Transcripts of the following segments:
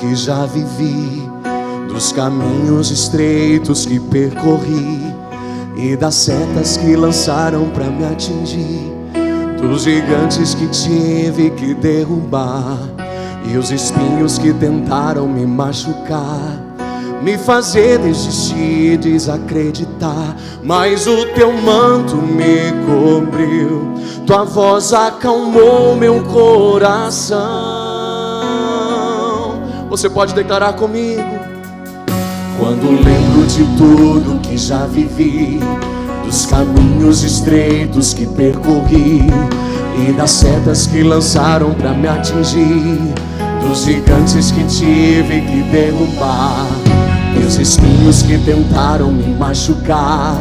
que já vivi, dos caminhos estreitos que percorri e das setas que lançaram pra me atingir, dos gigantes que tive que derrubar e os espinhos que tentaram me machucar, me fazer desistir, desacreditar. Mas o teu manto me cobriu, tua voz acalmou meu coração. Você pode declarar comigo: quando lembro de tudo que já vivi, dos caminhos estreitos que percorri e das setas que lançaram pra me atingir, dos gigantes que tive que derrubar e os espinhos que tentaram me machucar,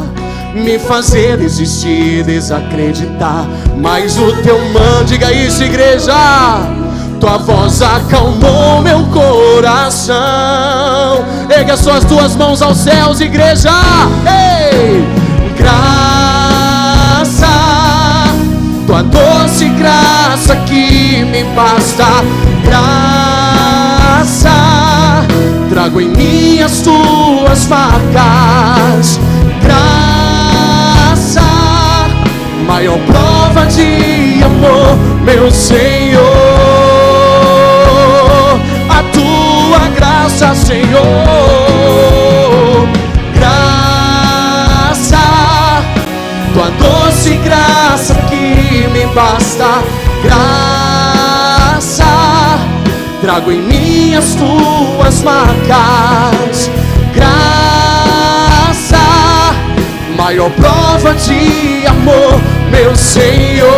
me fazer desistir, desacreditar. Mas o teu manto, diga isso, igreja, tua voz acalmou meu coração. Erga suas duas mãos aos céus, igreja. Ei! Graça, tua doce graça que me basta. Graça, trago em mim as tuas marcas. Graça, maior prova de amor, meu Senhor. A tua graça, Senhor. Graça, tua doce graça que me basta. Graça, trago em mim as tuas marcas. Graça, maior prova de amor, meu Senhor.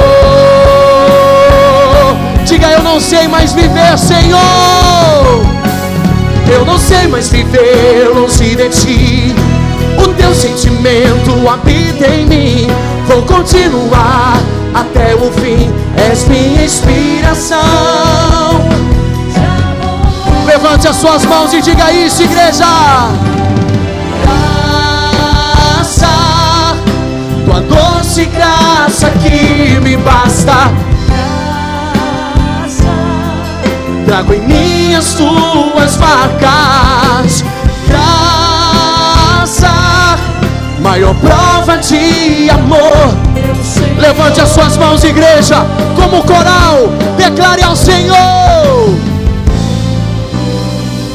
Diga: eu não sei mais viver, Senhor. Eu não sei mais viver longe de ti. O teu sentimento habita em mim. Vou continuar até o fim. És minha inspiração. Levante as suas mãos e diga isso, igreja. Graça, tua doce graça que me basta. Trago em mim as tuas marcas. Graça, maior prova de amor. Levante as suas mãos, igreja, como coral, declare ao Senhor.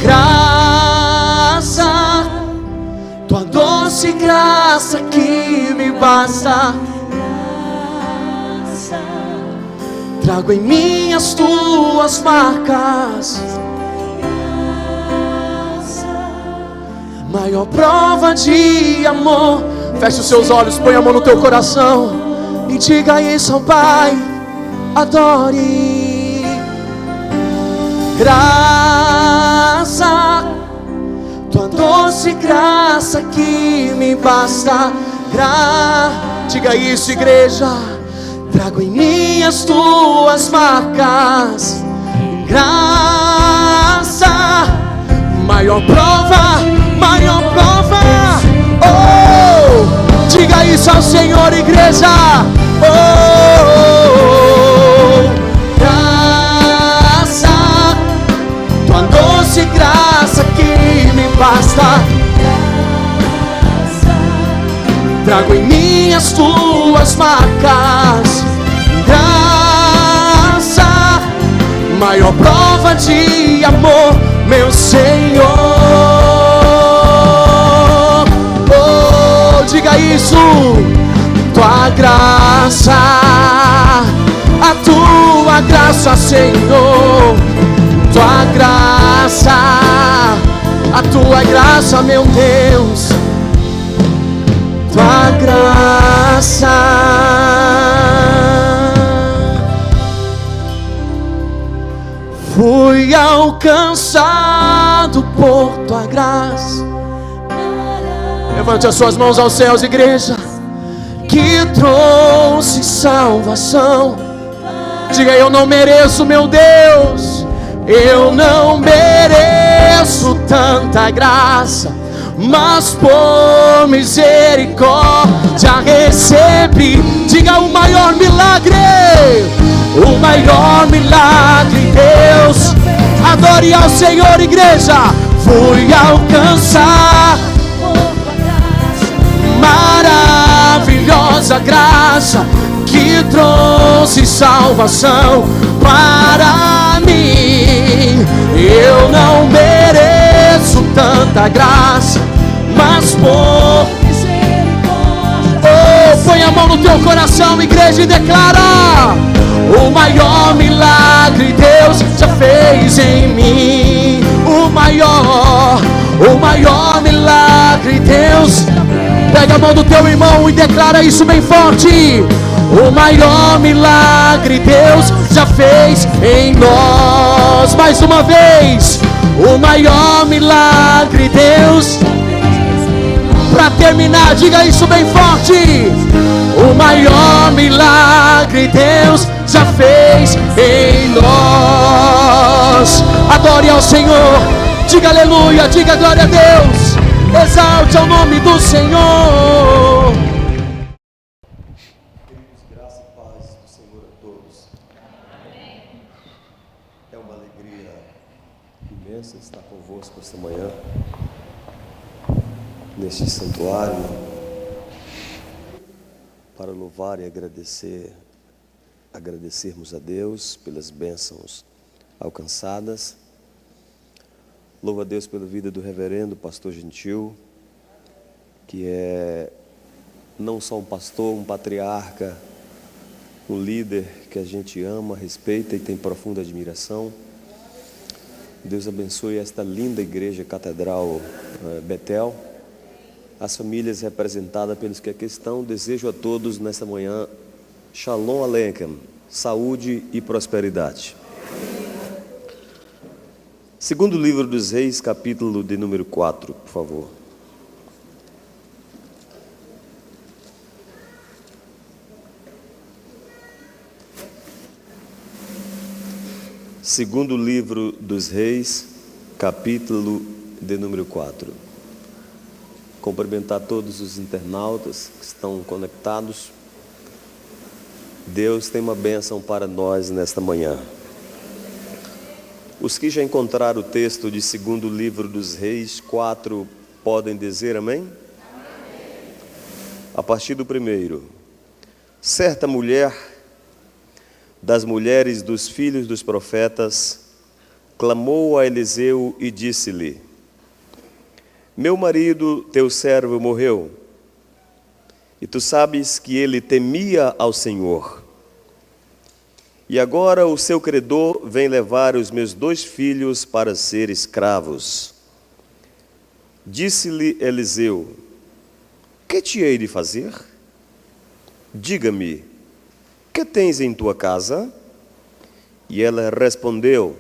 Graça, tua doce graça que me basta. Trago em mim as tuas marcas. Maior prova de amor. Feche os seus olhos, põe a mão no teu coração e diga isso ao Pai. Adore. Graça, tua doce graça que me basta. Diga isso, igreja. Trago em mim as tuas marcas. Graça, maior prova, maior prova. Oh, diga isso ao Senhor, igreja. Oh, graça, tua doce graça que me basta. Trago em mim as tuas marcas. Graça, maior prova de amor, meu Senhor. Oh, diga isso. Tua graça, a tua graça, Senhor. Tua graça, a tua graça, meu Deus. Tua graça. Fui alcançado por tua graça. Levante as suas mãos aos céus, igreja. Que trouxe salvação. Diga: eu não mereço, meu Deus. Eu não mereço tanta graça, mas por misericórdia recebi. Diga: o maior milagre, o maior milagre, Deus, a Adore ao Senhor, igreja. Fui alcançar maravilhosa graça que trouxe salvação para mim. Eu não mereço tanta graça, mas por misericórdia. Oh, põe a mão no teu coração, igreja, e declara: o maior milagre Deus já fez em mim. O maior milagre Deus. Pega a mão do teu irmão e declara isso bem forte: o maior milagre Deus já fez em nós. Mais uma vez: o maior milagre Deus. Para terminar, diga isso bem forte: o maior milagre Deus já fez em nós. Adore ao Senhor, diga aleluia, diga glória a Deus, exalte ao nome do Senhor. Queridos, graça e paz do Senhor a todos. É uma alegria imensa estar convosco esta manhã, neste santuário, para louvar e agradecermos a Deus pelas bênçãos alcançadas. Louvo a Deus pela vida do reverendo pastor Gentil, que é não só um pastor, um patriarca, um líder que a gente ama, respeita e tem profunda admiração. Deus abençoe esta linda igreja catedral Betel, as famílias representadas pelos que aqui estão. Desejo a todos nesta manhã Shalom Aleichem, saúde e prosperidade. Segundo livro dos Reis, capítulo de número 4, por favor. Segundo livro dos Reis, capítulo de número 4. Cumprimentar todos os internautas que estão conectados. Deus tem uma bênção para nós nesta manhã. Os que já encontraram o texto de segundo livro dos Reis 4 podem dizer amém? Amém. A partir do primeiro. Certa mulher das mulheres dos filhos dos profetas clamou a Eliseu e disse-lhe: meu marido, teu servo, morreu, e tu sabes que ele temia ao Senhor. E agora o seu credor vem levar os meus 2 filhos para ser escravos. Disse-lhe Eliseu: que te hei de fazer? Diga-me, que tens em tua casa? E ela respondeu: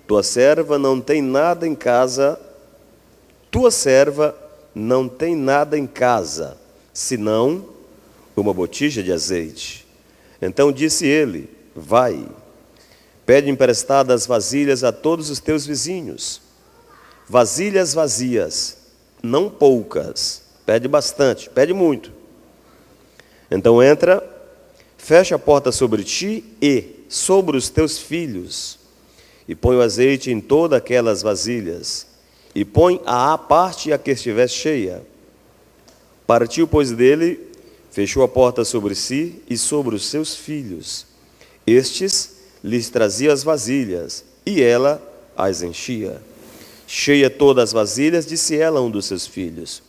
tua serva não tem nada em casa. Tua serva não tem nada em casa, senão uma botija de azeite. Então disse ele: vai, pede emprestadas vasilhas a todos os teus vizinhos, vasilhas vazias, não poucas, pede bastante, pede muito. Então entra, fecha a porta sobre ti e sobre os teus filhos, e põe o azeite em todas aquelas vasilhas, e põe à parte a que estiver cheia. Partiu, pois, dele, fechou a porta sobre si e sobre os seus filhos. Estes lhes traziam as vasilhas, e ela as enchia. Cheia todas as vasilhas, disse ela a um dos seus filhos: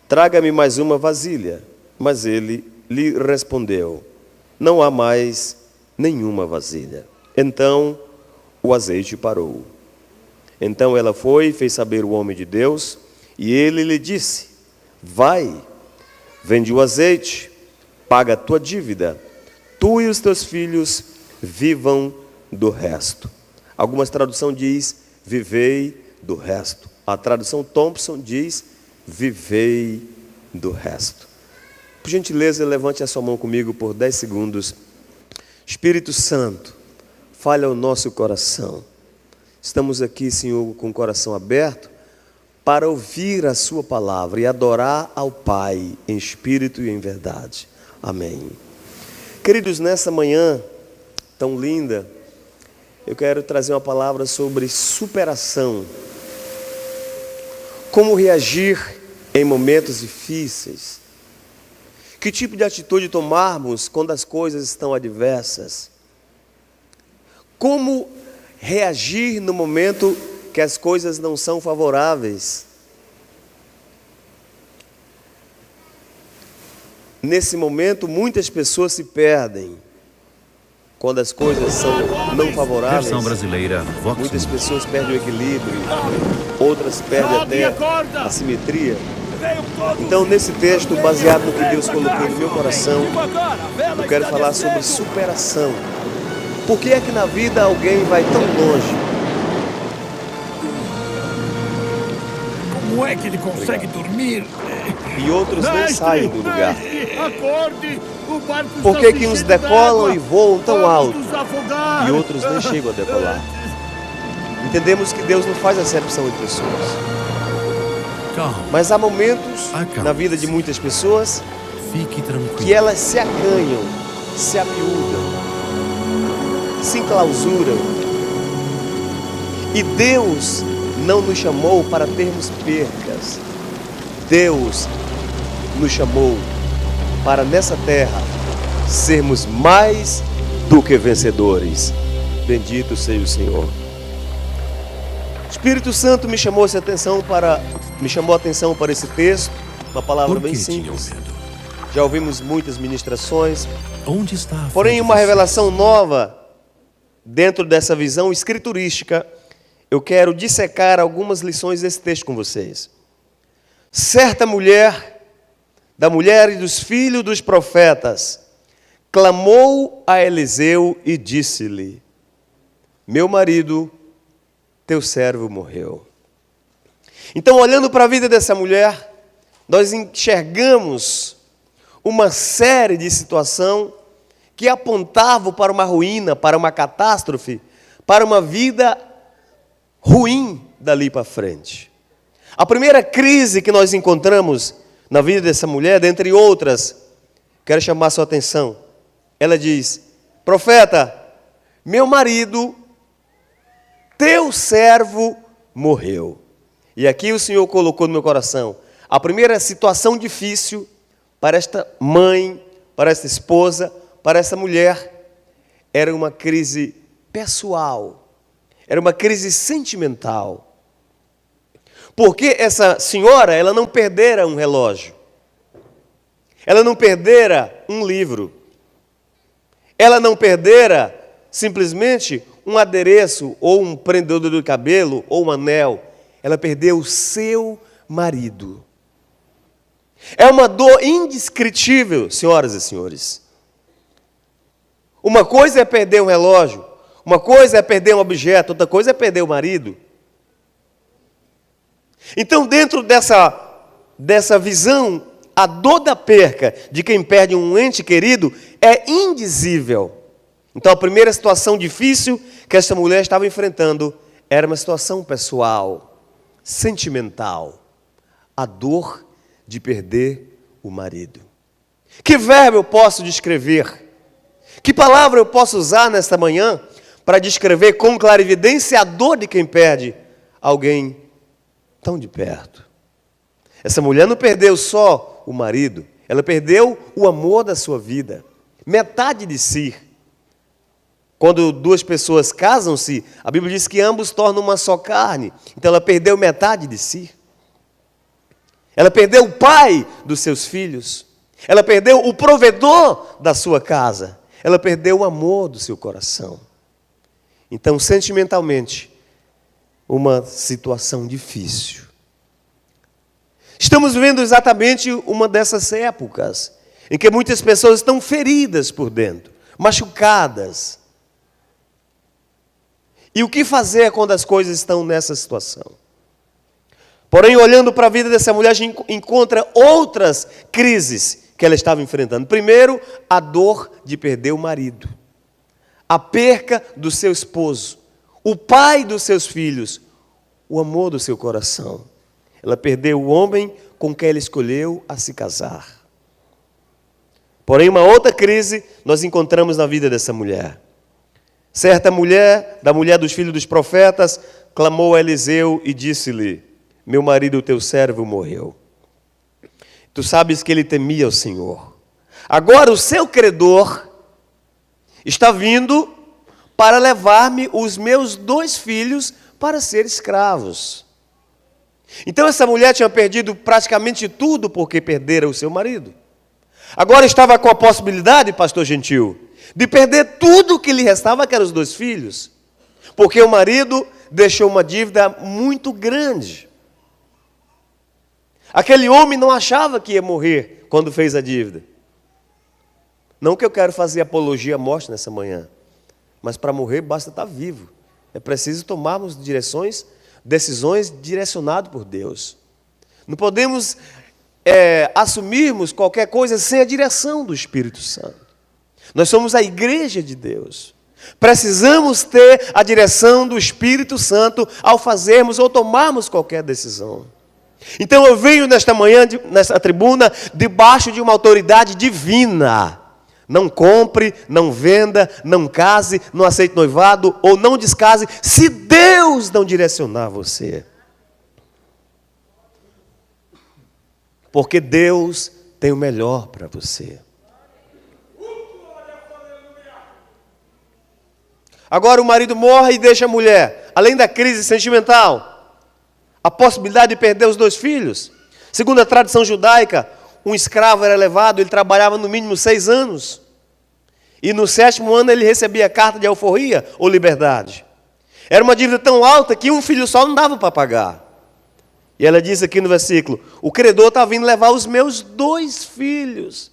traga-me mais uma vasilha. Mas ele lhe respondeu: não há mais nenhuma vasilha. Então o azeite parou. Então ela foi e fez saber o homem de Deus, e ele lhe disse: vai, vende o azeite, paga a tua dívida, tu e os teus filhos vivam do resto. Algumas traduções diz: vivei do resto. A tradução Thompson diz: vivei do resto. Por gentileza, levante a sua mão comigo por 10 segundos. Espírito Santo, fale ao nosso coração. Estamos aqui, Senhor, com o coração aberto para ouvir a sua palavra e adorar ao Pai em espírito e em verdade. Amém. Queridos, nessa manhã tão linda, eu quero trazer uma palavra sobre superação. Como reagir em momentos difíceis? Que tipo de atitude tomarmos quando as coisas estão adversas? Como reagir no momento que as coisas não são favoráveis? Nesse momento, muitas pessoas se perdem. Quando as coisas são não favoráveis, Versão brasileira, Vox muitas News. pessoas perdem o equilíbrio, outras perdem até a simetria. Então, nesse texto, baseado no que Deus colocou no meu coração, eu quero falar sobre superação. Por que é que na vida alguém vai tão longe? Como é que ele consegue dormir? E outros nem saem do lugar. Acorde! O barco Por está que se uns enchendo decolam d'água. e voam tão Vamos alto nos afogar. e outros nem chegam a decolar? Entendemos que Deus não faz acepção de pessoas. Calma, Mas há momentos Acalme-se. na vida de muitas pessoas fique tranquilo. que elas se acanham, se amiúdam, se enclausuram. E Deus não nos chamou para termos percas. Deus nos chamou para nessa terra sermos mais do que vencedores. Bendito seja o Senhor. O Espírito Santo me chamou a atenção para esse texto, uma palavra Por bem que tinham simples. medo? Já ouvimos muitas ministrações, Onde está a fé porém de uma vocês? revelação nova dentro dessa visão escriturística. Eu quero dissecar algumas lições desse texto com vocês. Certa mulher, da mulher e dos filhos dos profetas, clamou a Eliseu e disse-lhe: meu marido, teu servo morreu. Então, olhando para a vida dessa mulher, nós enxergamos uma série de situações que apontavam para uma ruína, para uma catástrofe, para uma vida ruim dali para frente. A primeira crise que nós encontramos na vida dessa mulher, dentre outras, quero chamar a sua atenção. Ela diz: profeta, meu marido, teu servo morreu. E aqui o Senhor colocou no meu coração a primeira situação difícil para esta mãe, para esta esposa, para essa mulher, era uma crise pessoal. Era uma crise sentimental. Porque essa senhora, ela não perdera um relógio. Ela não perdera um livro. Ela não perdera simplesmente um adereço, ou um prendedor de cabelo, ou um anel. Ela perdeu o seu marido. É uma dor indescritível, senhoras e senhores. Uma coisa é perder um relógio, uma coisa é perder um objeto, outra coisa é perder o marido. Então, dentro dessa visão, a dor da perca de quem perde um ente querido é indizível. Então, a primeira situação difícil que essa mulher estava enfrentando era uma situação pessoal, sentimental. A dor de perder o marido. Que verbo eu posso descrever? Que palavra eu posso usar nesta manhã para descrever com clarividência a dor de quem perde alguém tão de perto? Essa mulher não perdeu só o marido, ela perdeu o amor da sua vida, metade de si. Quando duas pessoas casam-se, a Bíblia diz que ambos tornam uma só carne. Então ela perdeu metade de si. Ela perdeu o pai dos seus filhos. Ela perdeu o provedor da sua casa. Ela perdeu o amor do seu coração. Então, sentimentalmente, uma situação difícil. Estamos vivendo exatamente uma dessas épocas em que muitas pessoas estão feridas por dentro, machucadas. E o que fazer quando as coisas estão nessa situação? Porém, olhando para a vida dessa mulher, a gente encontra outras crises que ela estava enfrentando. Primeiro, a dor de perder o marido, a perca do seu esposo, o pai dos seus filhos, o amor do seu coração. Ela perdeu o homem com quem ela escolheu a se casar. Porém, uma outra crise nós encontramos na vida dessa mulher. Certa mulher, da mulher dos filhos dos profetas, clamou a Eliseu e disse-lhe: meu marido, o teu servo, morreu. Tu sabes que ele temia o Senhor. Agora o seu credor está vindo para levar-me os meus 2 filhos para ser escravos. Então essa mulher tinha perdido praticamente tudo porque perdera o seu marido. Agora estava com a possibilidade, pastor Gentil, de perder tudo que lhe restava, que eram os 2 filhos. Porque o marido deixou uma dívida muito grande. Aquele homem não achava que ia morrer quando fez a dívida. Não que eu quero fazer apologia à morte nessa manhã, mas para morrer basta estar vivo. É preciso tomarmos decisões direcionadas por Deus. Não podemos assumirmos qualquer coisa sem a direção do Espírito Santo. Nós somos a igreja de Deus. Precisamos ter a direção do Espírito Santo ao fazermos ou tomarmos qualquer decisão. Então eu venho nesta manhã, nessa tribuna, debaixo de uma autoridade divina. Não compre, não venda, não case, não aceite noivado ou não descase, se Deus não direcionar você. Porque Deus tem o melhor para você. Agora o marido morre e deixa a mulher, além da crise sentimental, a possibilidade de perder os 2 filhos. Segundo a tradição judaica, um escravo era levado, ele trabalhava no mínimo 6 anos. E no 7º ano ele recebia a carta de alforria ou liberdade. Era uma dívida tão alta que um filho só não dava para pagar. E ela diz aqui no versículo: o credor está vindo levar os meus 2 filhos.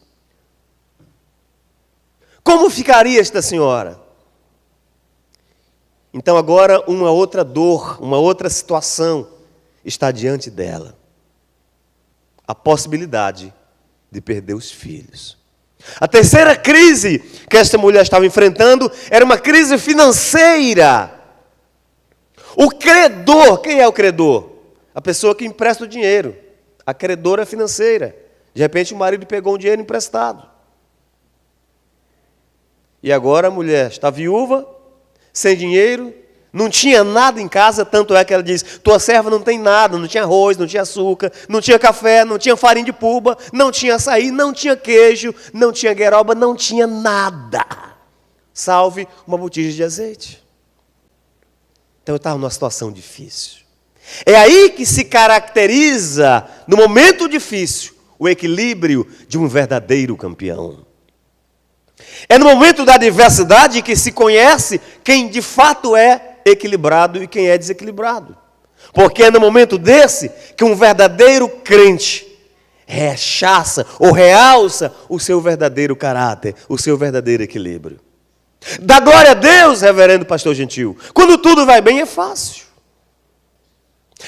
Como ficaria esta senhora? Então agora uma outra dor, uma outra situação está diante dela. A possibilidade de perder os filhos. A terceira crise que esta mulher estava enfrentando era uma crise financeira. O credor, quem é o credor? A pessoa que empresta o dinheiro. A credora financeira. De repente o marido pegou um dinheiro emprestado. E agora a mulher está viúva, sem dinheiro, não tinha nada em casa, tanto é que ela diz: tua serva não tem nada, não tinha arroz, não tinha açúcar, não tinha café, não tinha farinha de puba, não tinha açaí, não tinha queijo, não tinha gueroba, não tinha nada. Salve uma botija de azeite. Então eu estava numa situação difícil. É aí que se caracteriza, no momento difícil, o equilíbrio de um verdadeiro campeão. É no momento da adversidade que se conhece quem de fato é equilibrado e quem é desequilibrado. Porque é no momento desse que um verdadeiro crente rechaça ou realça o seu verdadeiro caráter, o seu verdadeiro equilíbrio. Dá glória a Deus, reverendo pastor Gentil. Quando tudo vai bem é fácil.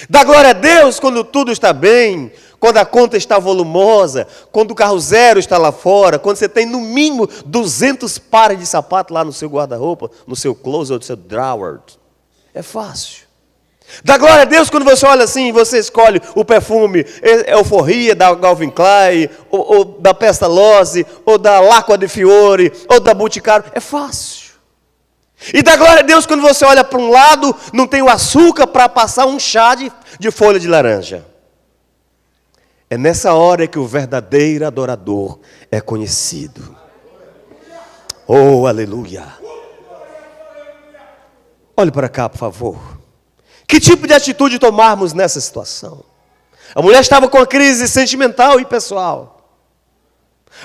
Dá glória a Deus quando tudo está bem, quando a conta está volumosa, quando o carro zero está lá fora, quando você tem no mínimo 200 pares de sapato lá no seu guarda-roupa, no seu closet ou no seu drawer. É fácil. Dá glória a Deus quando você olha assim e você escolhe o perfume Euforia da Calvin Klein, ou da Pestalozzi, ou da L'acqua di Fiore, ou da Boticário. É fácil. E dá glória a Deus quando você olha para um lado, não tem o açúcar para passar um chá de folha de laranja. É nessa hora que o verdadeiro adorador é conhecido. Oh, aleluia. Olhe para cá, por favor. Que tipo de atitude tomarmos nessa situação? A mulher estava com a crise sentimental e pessoal.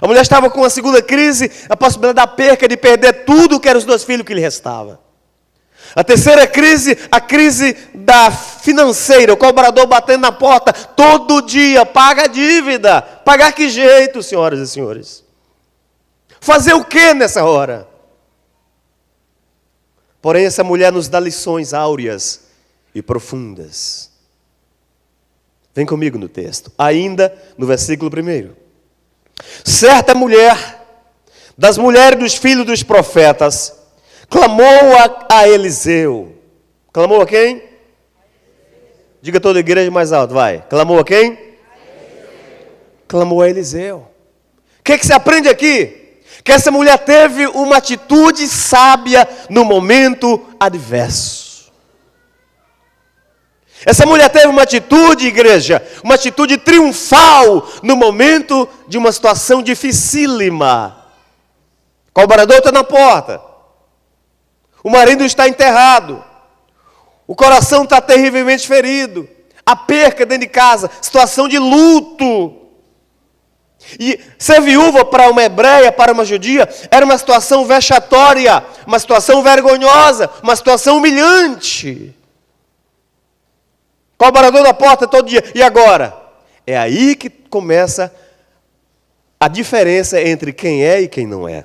A mulher estava com a segunda crise, a possibilidade da perca, de perder tudo que eram os 2 filhos que lhe restava. A terceira crise, a crise da financeira, o cobrador batendo na porta todo dia, paga a dívida. Pagar que jeito, senhoras e senhores? Fazer o que nessa hora? Porém, essa mulher nos dá lições áureas e profundas. Vem comigo no texto. Ainda no versículo 1. Certa mulher, das mulheres dos filhos dos profetas, clamou a Eliseu. Clamou a quem? Diga toda a igreja mais alto, vai. Clamou a quem? Clamou a Eliseu. O que se aprende aqui? que essa mulher teve uma atitude sábia no momento adverso. Essa mulher teve uma atitude, igreja, uma atitude triunfal no momento de uma situação dificílima. O cobrador está na porta. O marido está enterrado. O coração está terrivelmente ferido. A perca dentro de casa, situação de luto. E ser viúva para uma hebreia, para uma judia, era uma situação vexatória, uma situação vergonhosa, uma situação humilhante. Cobrador da porta todo dia. E agora? É aí que começa a diferença entre quem é e quem não é.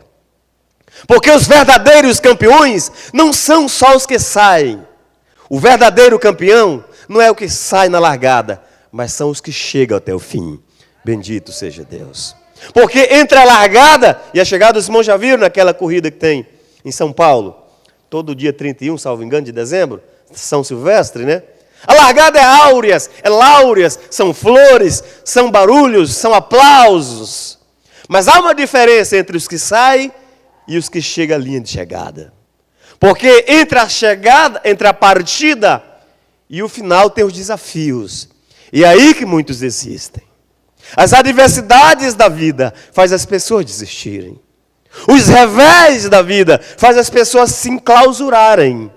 Porque os verdadeiros campeões não são só os que saem. O verdadeiro campeão não é o que sai na largada, mas são os que chegam até o fim. Bendito seja Deus. Porque entre a largada e a chegada, os irmãos já viram naquela corrida que tem em São Paulo, todo dia 31, salvo engano, de dezembro, São Silvestre, né? A largada é áureas, é láureas, são flores, são barulhos, são aplausos. Mas há uma diferença entre os que saem e os que chegam à linha de chegada. Porque entre a chegada, entre a partida e o final tem os desafios. E é aí que muitos desistem. As adversidades da vida fazem as pessoas desistirem. Os revés da vida fazem as pessoas se enclausurarem.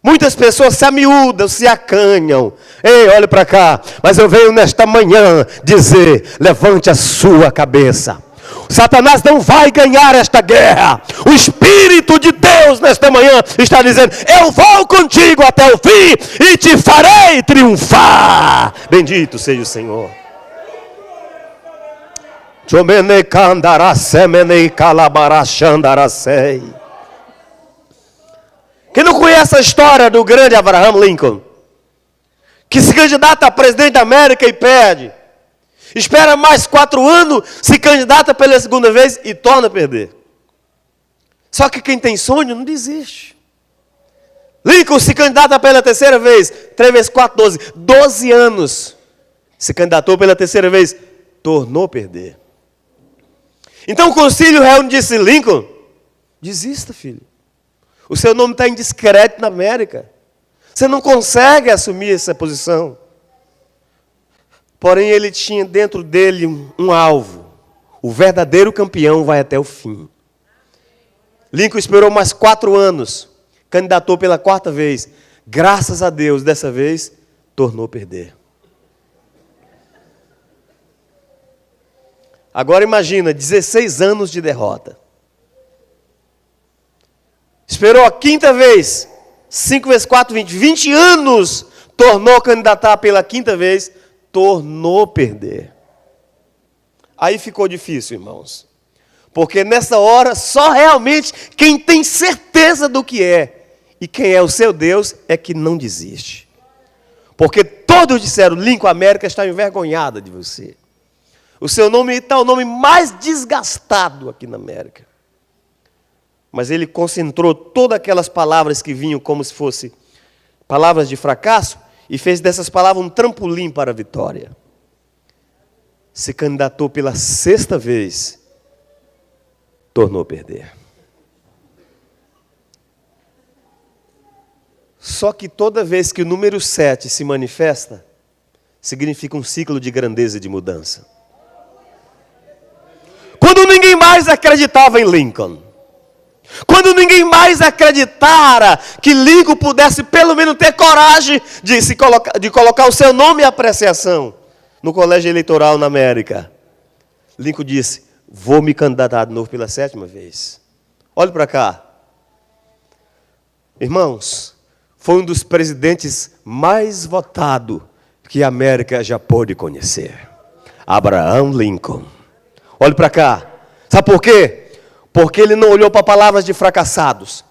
Muitas pessoas se amiúdam, se acanham. Ei, olhe para cá. Mas eu venho nesta manhã dizer, levante a sua cabeça. Satanás não vai ganhar esta guerra. O Espírito de Deus nesta manhã está dizendo, eu vou contigo até o fim e te farei triunfar. Bendito seja o Senhor. Quem não conhece a história do grande Abraham Lincoln, que se candidata a presidente da América e perde, espera mais 4 anos, se candidata pela segunda vez e torna a perder. Só que quem tem sonho não desiste. Lincoln se candidata pela terceira vez, 3 vezes 4, 12, 12 anos. Se candidatou pela terceira vez, tornou a perder. Então o concílio reúne e disse, Lincoln, desista, filho. O seu nome está indiscreto na América. Você não consegue assumir essa posição. Porém, ele tinha dentro dele um alvo. O verdadeiro campeão vai até o fim. Lincoln esperou mais 4 anos. Candidatou pela 4ª vez. Graças a Deus, dessa vez, tornou a perder. Agora imagina, 16 anos de derrota. Esperou a 5ª vez. 5 vezes 4, 20. 20 anos tornou a candidatar pela 5ª vez. Tornou a perder. Aí ficou difícil, irmãos. Porque nessa hora, só realmente quem tem certeza do que é e quem é o seu Deus é que não desiste. Porque todos disseram, Lincoln, a América está envergonhada de você. O seu nome está o nome mais desgastado aqui na América. Mas ele concentrou todas aquelas palavras que vinham como se fossem palavras de fracasso e fez dessas palavras um trampolim para a vitória. Se candidatou pela 6ª vez, tornou a perder. Só que toda vez que o número 7 se manifesta, significa um ciclo de grandeza e de mudança. Quando ninguém mais acreditava em Lincoln, quando ninguém mais acreditara que Lincoln pudesse pelo menos ter coragem de colocar o seu nome e apreciação no colégio eleitoral na América, Lincoln disse, vou me candidatar de novo pela 7ª vez. Olhe para cá. Irmãos, foi um dos presidentes mais votados que a América já pôde conhecer. Abraham Lincoln. Olhe para cá. Sabe por quê? Porque ele não olhou para palavras de fracassados,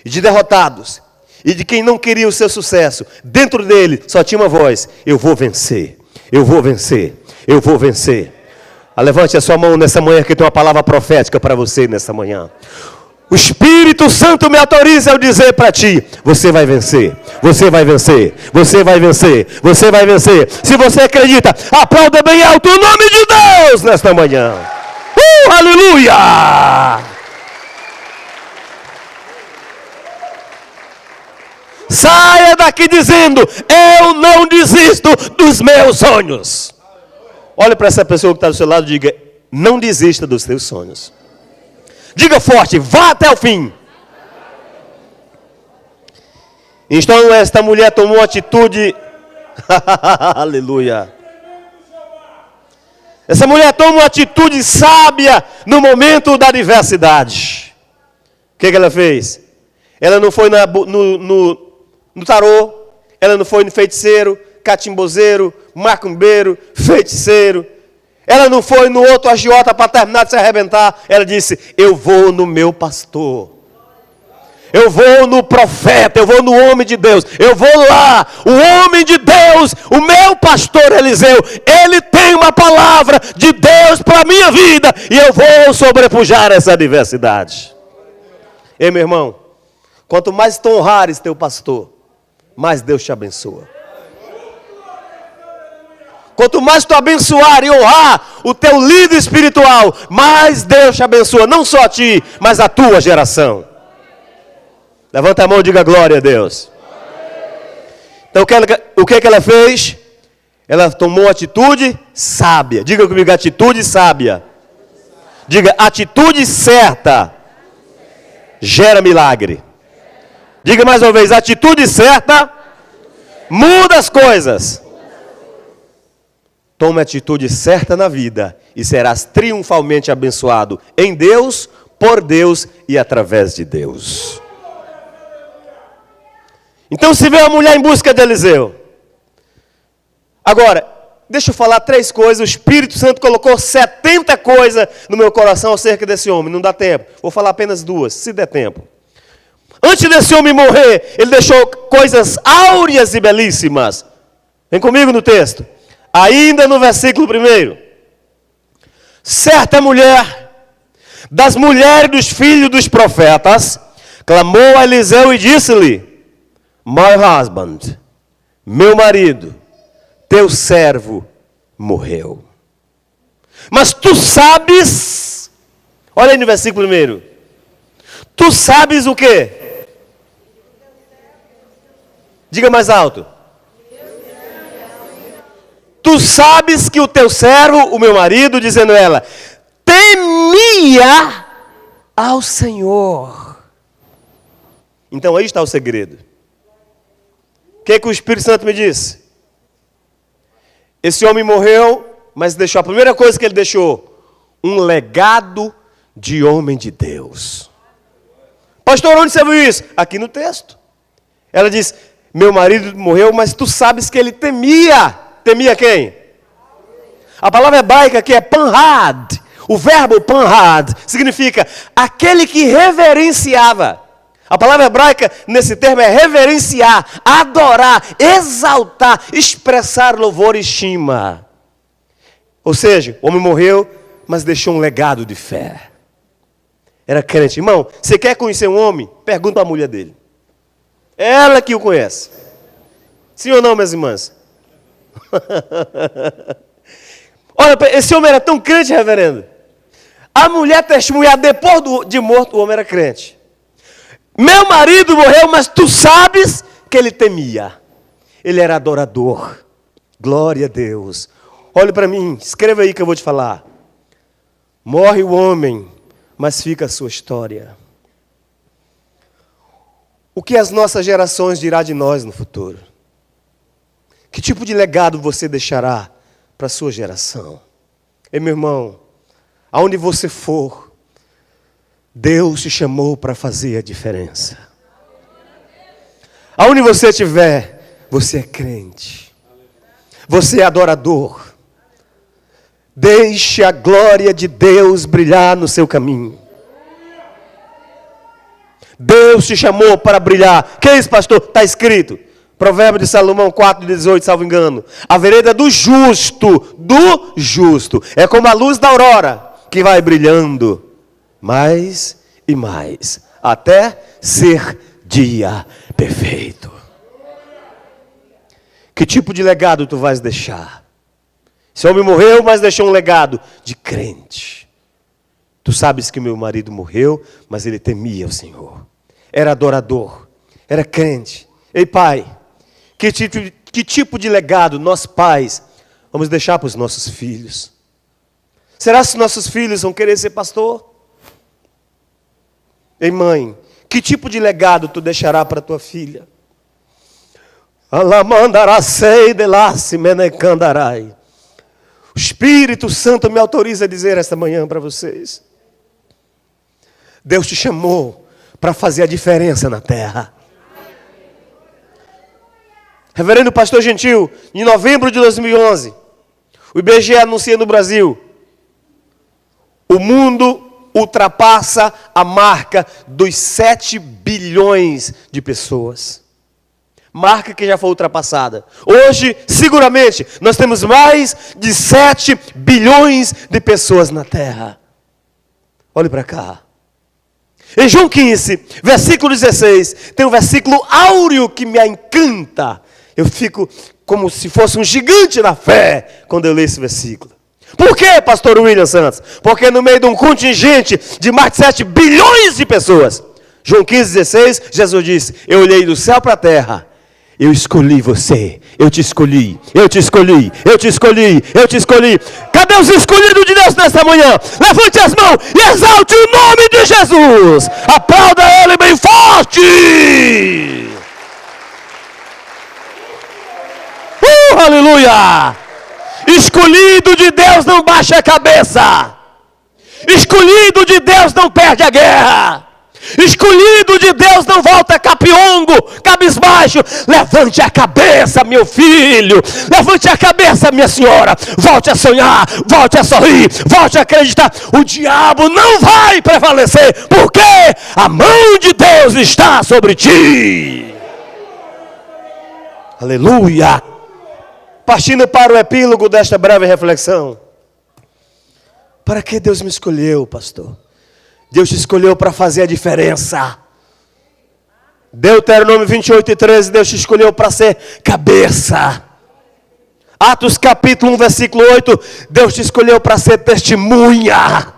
e de derrotados, e de quem não queria o seu sucesso. Dentro dele só tinha uma voz, eu vou vencer, eu vou vencer, eu vou vencer. Levante a sua mão nessa manhã que tem uma palavra profética para você nessa manhã. O Espírito Santo me autoriza a dizer para ti, você vai vencer, você vai vencer, você vai vencer, você vai vencer. Se você acredita, aplauda bem alto o nome de Deus nesta manhã. Aleluia! Saia daqui dizendo: eu não desisto dos meus sonhos. Olhe para essa pessoa que está do seu lado e diga: não desista dos seus sonhos. Diga forte: vá até o fim. Então esta mulher tomou uma atitude. Aleluia. Essa mulher toma uma atitude sábia no momento da adversidade. O que ela fez? Ela não foi no tarô, ela não foi no feiticeiro, catimbozeiro, macumbeiro, feiticeiro. Ela não foi no outro agiota para terminar de se arrebentar. Ela disse: eu vou no meu pastor. Eu vou no profeta, eu vou no homem de Deus, eu vou lá, o homem de Deus, o meu pastor Eliseu, ele tem uma palavra de Deus para a minha vida, e eu vou sobrepujar essa adversidade. Ei, meu irmão, quanto mais tu honrares teu pastor, mais Deus te abençoa. Quanto mais tu abençoar e honrar o teu líder espiritual, mais Deus te abençoa, não só a ti, mas a tua geração. Levanta a mão e diga glória a Deus. Então o que ela fez? Ela tomou atitude sábia. Diga comigo: atitude sábia. Diga: atitude certa gera milagre. Diga mais uma vez: atitude certa muda as coisas. Tome a atitude certa na vida e serás triunfalmente abençoado em Deus, por Deus e através de Deus. Então se vê a mulher em busca de Eliseu. Agora, deixa eu falar 3 coisas. O Espírito Santo colocou 70 coisas no meu coração acerca desse homem. Não dá tempo. Vou falar apenas 2, se der tempo. Antes desse homem morrer, ele deixou coisas áureas e belíssimas. Vem comigo no texto. Ainda no versículo 1. Certa mulher, das mulheres dos filhos dos profetas, clamou a Eliseu e disse-lhe: My husband, meu marido, teu servo morreu. Mas tu sabes, olha aí no versículo 1. Tu sabes o quê? Diga mais alto. Tu sabes que o teu servo, o meu marido, dizendo ela, temia ao Senhor. Então aí está o segredo. O que o Espírito Santo me disse? Esse homem morreu, mas deixou, a primeira coisa que ele deixou, um legado de homem de Deus. Pastor, onde você viu isso? Aqui no texto. Ela diz: meu marido morreu, mas tu sabes que ele temia. Temia quem? A palavra hebraica aqui é panhad. O verbo panhad significa aquele que reverenciava. A palavra hebraica nesse termo é reverenciar, adorar, exaltar, expressar louvor e estima. Ou seja, o homem morreu, mas deixou um legado de fé. Era crente. Irmão, você quer conhecer um homem? Pergunta à mulher dele. Ela que o conhece. Sim ou não, minhas irmãs? Olha, esse homem era tão crente, reverendo. A mulher testemunhar depois de morto, o homem era crente. Meu marido morreu, mas tu sabes que ele temia. Ele era adorador. Glória a Deus. Olhe para mim, escreva aí que eu vou te falar. Morre o homem, mas fica a sua história. O que as nossas gerações dirá de nós no futuro? Que tipo de legado você deixará para a sua geração? E meu irmão, aonde você for, Deus te chamou para fazer a diferença. Aonde você estiver, você é crente. Você é adorador. Deixe a glória de Deus brilhar no seu caminho. Deus te chamou para brilhar. Que é isso, pastor? Está escrito. Provérbio de Salomão 4:18, salvo engano. A vereda do justo, é como a luz da aurora, que vai brilhando mais e mais, até ser dia perfeito. Que tipo de legado tu vais deixar? Esse homem morreu, mas deixou um legado de crente. Tu sabes que meu marido morreu, mas ele temia o Senhor. Era adorador, era crente. Ei, Pai, que tipo de legado nós pais vamos deixar para os nossos filhos? Será que nossos filhos vão querer ser pastor? Ei, mãe, que tipo de legado tu deixará para tua filha? Alamandaracei delace menecandarai. O Espírito Santo me autoriza a dizer esta manhã para vocês. Deus te chamou para fazer a diferença na terra. Reverendo Pastor Gentil, em novembro de 2011, o IBGE anuncia no Brasil, o mundo ultrapassa a marca dos 7 bilhões de pessoas. Marca que já foi ultrapassada. Hoje, seguramente, nós temos mais de 7 bilhões de pessoas na terra. Olhe para cá. Em João 15, versículo 16, tem um versículo áureo que me encanta. Eu fico como se fosse um gigante na fé quando eu leio esse versículo. Por quê, pastor William Santos? Porque no meio de um contingente de mais de 7 bilhões de pessoas, João 15, 16, Jesus disse, eu olhei do céu para a terra, eu escolhi você, eu te escolhi, eu te escolhi, eu te escolhi, eu te escolhi. Cadê os escolhidos de Deus nesta manhã? Levante as mãos e exalte o nome de Jesus. Aplauda Ele bem forte. Aleluia! Escolhido de Deus não baixa a cabeça. Escolhido de Deus não perde a guerra. Escolhido de Deus não volta capiongo, cabisbaixo. Levante a cabeça, meu filho. Levante a cabeça, minha senhora. Volte a sonhar, volte a sorrir, volte a acreditar. O diabo não vai prevalecer, porque a mão de Deus está sobre ti. Aleluia. Partindo para o epílogo desta breve reflexão. Para que Deus me escolheu, pastor? Deus te escolheu para fazer a diferença. Deuteronômio 28:13, Deus te escolheu para ser cabeça. Atos capítulo 1, versículo 8, Deus te escolheu para ser testemunha.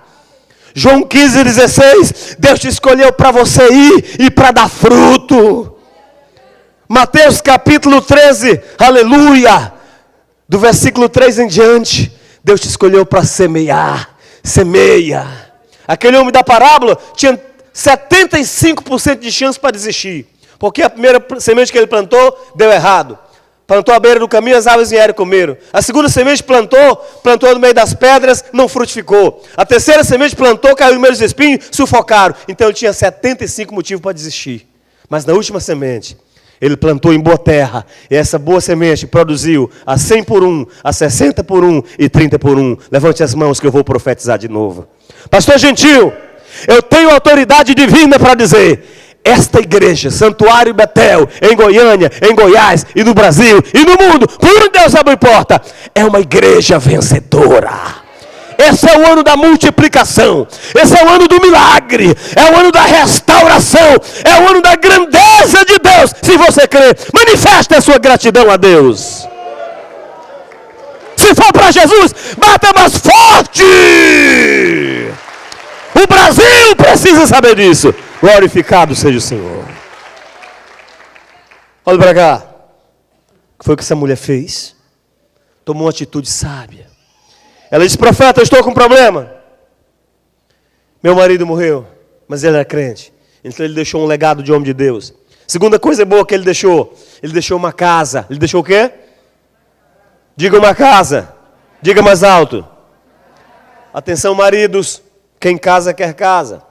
João 15:16, Deus te escolheu para você ir e para dar fruto. Mateus capítulo 13, aleluia, do versículo 3 em diante, Deus te escolheu para semear. Semeia. Aquele homem da parábola tinha 75% de chance para desistir, porque a primeira semente que ele plantou deu errado. Plantou à beira do caminho, as aves vieram e comeram. A segunda semente plantou no meio das pedras, não frutificou. A terceira semente plantou, caiu no meio dos espinhos, sufocaram. Então ele tinha 75 motivos para desistir. Mas na última semente, ele plantou em boa terra, e essa boa semente produziu a 100 por 1, a 60 por 1 e 30 por 1. Levante as mãos que eu vou profetizar de novo. Pastor Gentil, eu tenho autoridade divina para dizer, esta igreja, Santuário Betel, em Goiânia, em Goiás, e no Brasil, e no mundo, por onde Deus abre porta, é uma igreja vencedora. Esse é o ano da multiplicação. Esse é o ano do milagre. É o ano da restauração. É o ano da grandeza de Deus. Se você crer, manifeste a sua gratidão a Deus. Se for para Jesus, bata mais forte. O Brasil precisa saber disso. Glorificado seja o Senhor. Olha para cá. O que foi que essa mulher fez? Tomou uma atitude sábia. Ela disse, profeta, eu estou com um problema. Meu marido morreu, mas ele era crente. Então ele deixou um legado de homem de Deus. Segunda coisa boa que ele deixou uma casa. Ele deixou o quê? Diga uma casa. Diga mais alto. Atenção, maridos. Quem casa quer casa.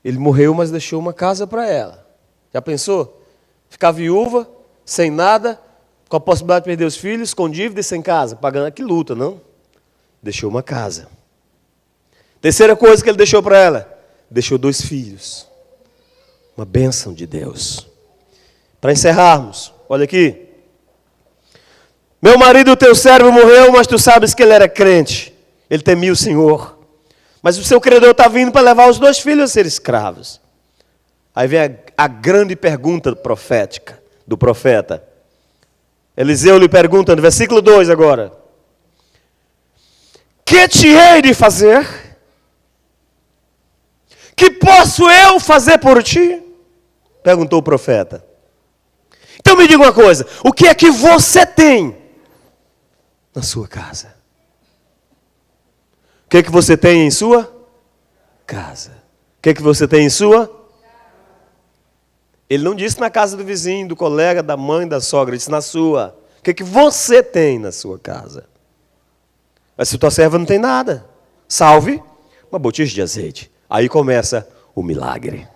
Ele morreu, mas deixou uma casa para ela. Já pensou? Ficar viúva, sem nada, com a possibilidade de perder os filhos, com dívida e sem casa, pagando, que luta, não? Deixou uma casa. Terceira coisa que ele deixou para ela, deixou 2 filhos. Uma bênção de Deus. Para encerrarmos, olha aqui. Meu marido, o teu servo morreu, mas tu sabes que ele era crente. Ele temia o Senhor. Mas o seu credor está vindo para levar os 2 filhos a ser escravos. Aí vem a grande pergunta profética, do profeta. Eliseu lhe pergunta no versículo 2 agora. Que te hei de fazer? Que posso eu fazer por ti? Perguntou o profeta. Então me diga uma coisa, o que é que você tem na sua casa? O que é que você tem em sua casa? O que é que você tem em sua? Ele não disse na casa do vizinho, do colega, da mãe, da sogra, ele disse na sua. O que é que você tem na sua casa? Mas se tua serva não tem nada, salve uma botija de azeite. Aí começa o milagre.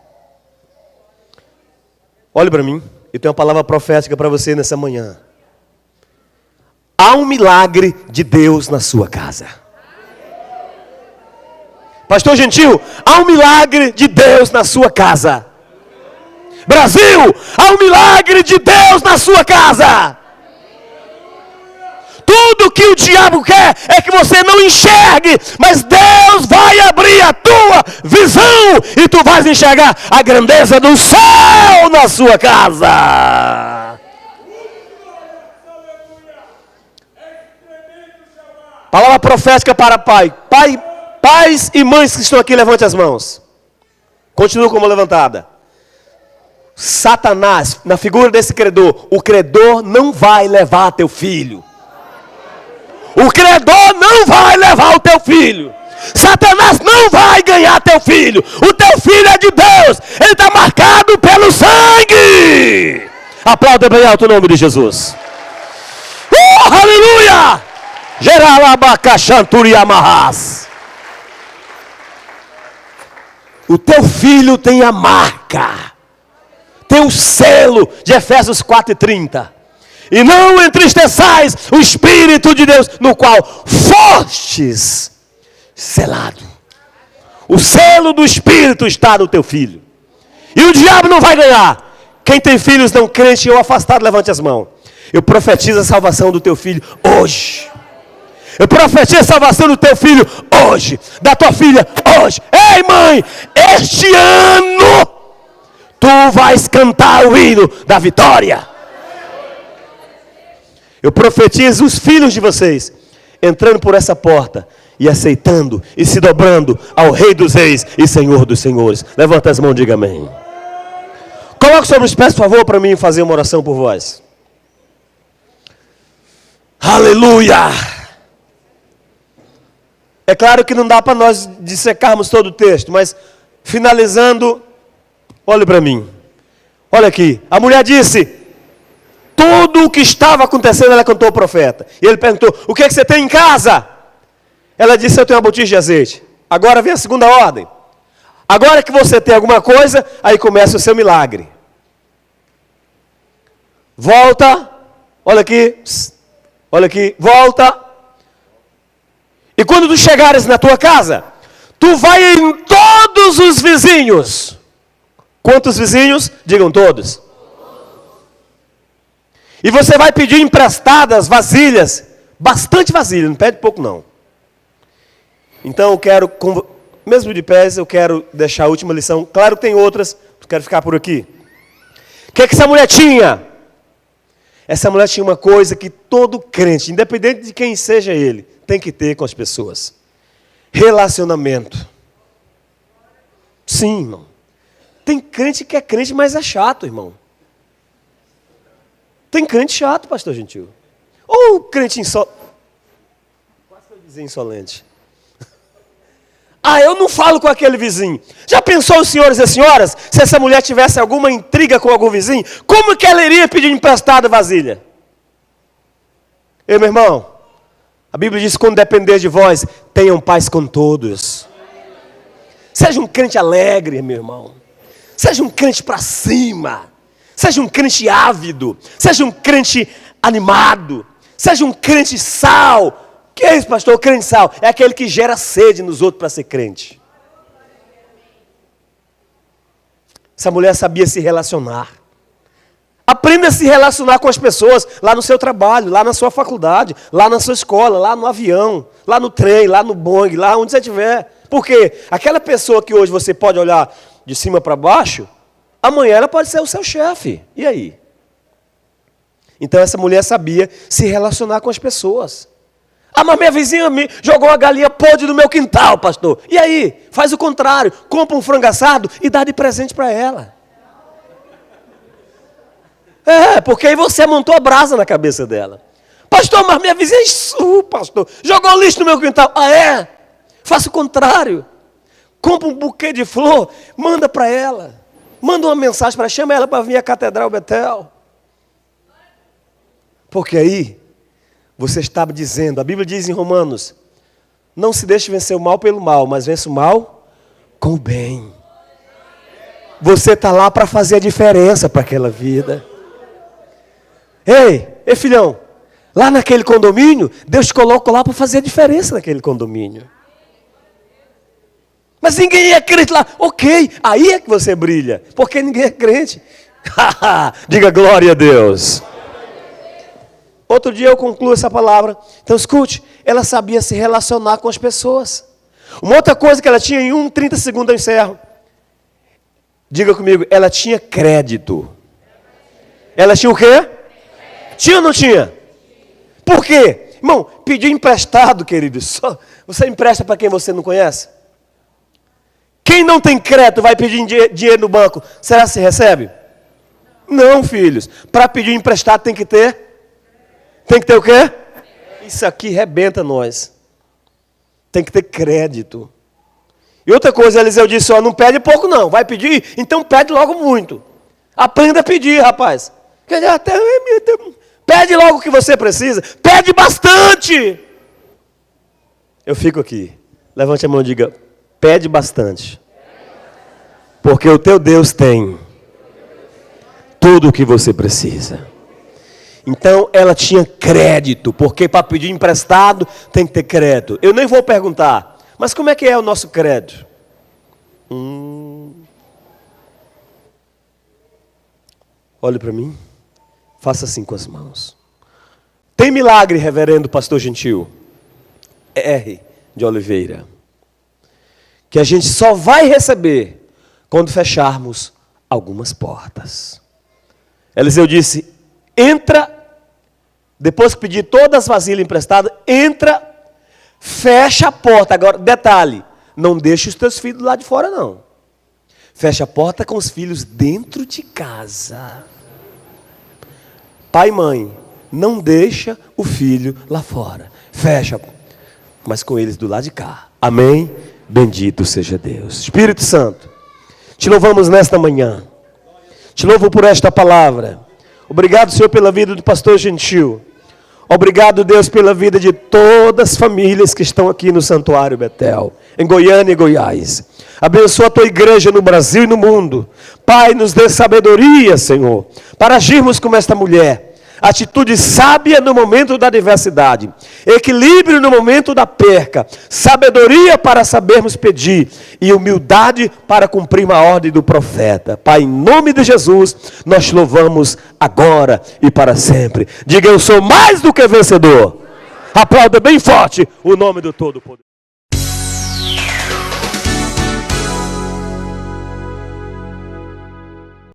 Olhe para mim, eu tenho uma palavra profética para você nessa manhã. Há um milagre de Deus na sua casa. Pastor Gentil, há um milagre de Deus na sua casa. Brasil, há um milagre de Deus na sua casa. Tudo que o diabo quer é que você não enxergue, mas Deus vai abrir a tua visão e tu vais enxergar a grandeza do céu na sua casa. Palavra profética para pais e mães que estão aqui, levante as mãos. Continua como levantada. Satanás, na figura desse credor, o credor não vai levar teu filho. O credor não vai levar o teu filho. Satanás não vai ganhar teu filho. O teu filho é de Deus. Ele está marcado pelo sangue. Aplauda bem alto o nome de Jesus. Aleluia! Geralabacachanturiamarras. O teu filho tem a marca, tem o selo de Efésios 4:30. E não entristeçais o Espírito de Deus, no qual fostes selado. O selo do Espírito está no teu filho. E o diabo não vai ganhar. Quem tem filhos não crentes ou afastados, levante as mãos. Eu profetizo a salvação do teu filho hoje. Eu profetizo a salvação do teu filho hoje. Da tua filha hoje. Ei, mãe, este ano tu vais cantar o hino da vitória. Eu profetizo os filhos de vocês entrando por essa porta e aceitando e se dobrando ao Rei dos Reis e Senhor dos Senhores. Levanta as mãos e diga amém. Coloque sobre os pés, por favor, para mim fazer uma oração por vós. Aleluia! É claro que não dá para nós dissecarmos todo o texto, mas finalizando, olhe para mim. Olha aqui, a mulher disse, tudo o que estava acontecendo, ela contou ao profeta. E ele perguntou, o que é que você tem em casa? Ela disse, eu tenho uma botija de azeite. Agora vem a segunda ordem. Agora que você tem alguma coisa, aí começa o seu milagre. Volta, olha aqui, volta. E quando tu chegares na tua casa, tu vai em todos os vizinhos. Quantos vizinhos? Digam todos. E você vai pedir emprestadas vasilhas, bastante vasilha, não pede pouco não. Então eu quero, mesmo de pés, eu quero deixar a última lição. Claro que tem outras, quero ficar por aqui. O que essa mulher tinha? Essa mulher tinha uma coisa que todo crente, independente de quem seja ele, tem que ter com as pessoas. Relacionamento. Sim, irmão. Tem crente que é crente, mas é chato, irmão. Tem crente chato, pastor Gentil. Ou crente insolente. Quase que eu dizer insolente. Eu não falo com aquele vizinho. Já pensou os senhores e as senhoras, se essa mulher tivesse alguma intriga com algum vizinho, como que ela iria pedir emprestada vasilha? Ei, meu irmão, a Bíblia diz, quando depender de vós, tenham paz com todos. Seja um crente alegre, meu irmão. Seja um crente para cima. Seja um crente ávido. Seja um crente animado. Seja um crente sal. O que é isso, pastor? O crente sal é aquele que gera sede nos outros para ser crente. Essa mulher sabia se relacionar. Aprenda a se relacionar com as pessoas lá no seu trabalho, lá na sua faculdade, lá na sua escola, lá no avião, lá no trem, lá no Boeing, lá onde você estiver. Porque aquela pessoa que hoje você pode olhar de cima para baixo, amanhã ela pode ser o seu chefe. E aí? Então essa mulher sabia se relacionar com as pessoas. Mas minha vizinha me jogou uma galinha podre no meu quintal, pastor. E aí? Faz o contrário. Compra um frango assado e dá de presente para ela. Porque aí você montou a brasa na cabeça dela. Pastor, mas minha vizinha é pastor. Jogou lixo no meu quintal. Ah, é? Faça o contrário. Compra um buquê de flor, manda para ela. Manda uma mensagem para ela, chama ela para vir à Catedral Betel. Porque aí, você estava dizendo, a Bíblia diz em Romanos, não se deixe vencer o mal pelo mal, mas vence o mal com o bem. Você está lá para fazer a diferença para aquela vida. Ei, filhão, lá naquele condomínio, Deus te colocou lá para fazer a diferença naquele condomínio. Mas ninguém é crente lá. Ok, aí é que você brilha, porque ninguém é crente. Diga glória a Deus. Outro dia eu concluo essa palavra. Então escute, ela sabia se relacionar com as pessoas. Uma outra coisa que ela tinha, em 30 segundos eu encerro. Diga comigo, ela tinha crédito. Ela tinha o quê? Tinha ou não tinha? Por quê? Irmão, pedir emprestado, querido. Você empresta para quem você não conhece? Quem não tem crédito vai pedir dinheiro no banco. Será que se recebe? Não, filhos. Para pedir emprestado tem que ter? Tem que ter o quê? Isso aqui rebenta nós. Tem que ter crédito. E outra coisa, Eliseu disse, não pede pouco não. Vai pedir? Então pede logo muito. Aprenda a pedir, rapaz. Pede logo o que você precisa. Pede bastante. Eu fico aqui. Levante a mão e diga, pede bastante. Porque o teu Deus tem tudo o que você precisa. Então ela tinha crédito, porque para pedir emprestado tem que ter crédito. Eu nem vou perguntar, mas como é que é o nosso crédito? Olhe para mim, faça assim com as mãos. Tem milagre, reverendo pastor Gentil? R. de Oliveira. Que a gente só vai receber quando fecharmos algumas portas. Eliseu disse, entra, depois que pedir todas as vasilhas emprestadas, entra, fecha a porta. Agora, detalhe, não deixe os teus filhos lá de fora não. Fecha a porta com os filhos dentro de casa. Pai e mãe, não deixa o filho lá fora. Fecha, mas com eles do lado de cá. Amém? Bendito seja Deus. Espírito Santo, te louvamos nesta manhã. Te louvo por esta palavra. Obrigado, Senhor, pela vida do pastor Gentil. Obrigado, Deus, pela vida de todas as famílias que estão aqui no Santuário Betel, em Goiânia e Goiás. Abençoa a tua igreja no Brasil e no mundo. Pai, nos dê sabedoria, Senhor, para agirmos como esta mulher. Atitude sábia no momento da adversidade, equilíbrio no momento da perca, sabedoria para sabermos pedir e humildade para cumprir uma ordem do profeta. Pai, em nome de Jesus, nós te louvamos agora e para sempre. Diga, eu sou mais do que vencedor. Aplauda bem forte o nome do Todo-Poderoso.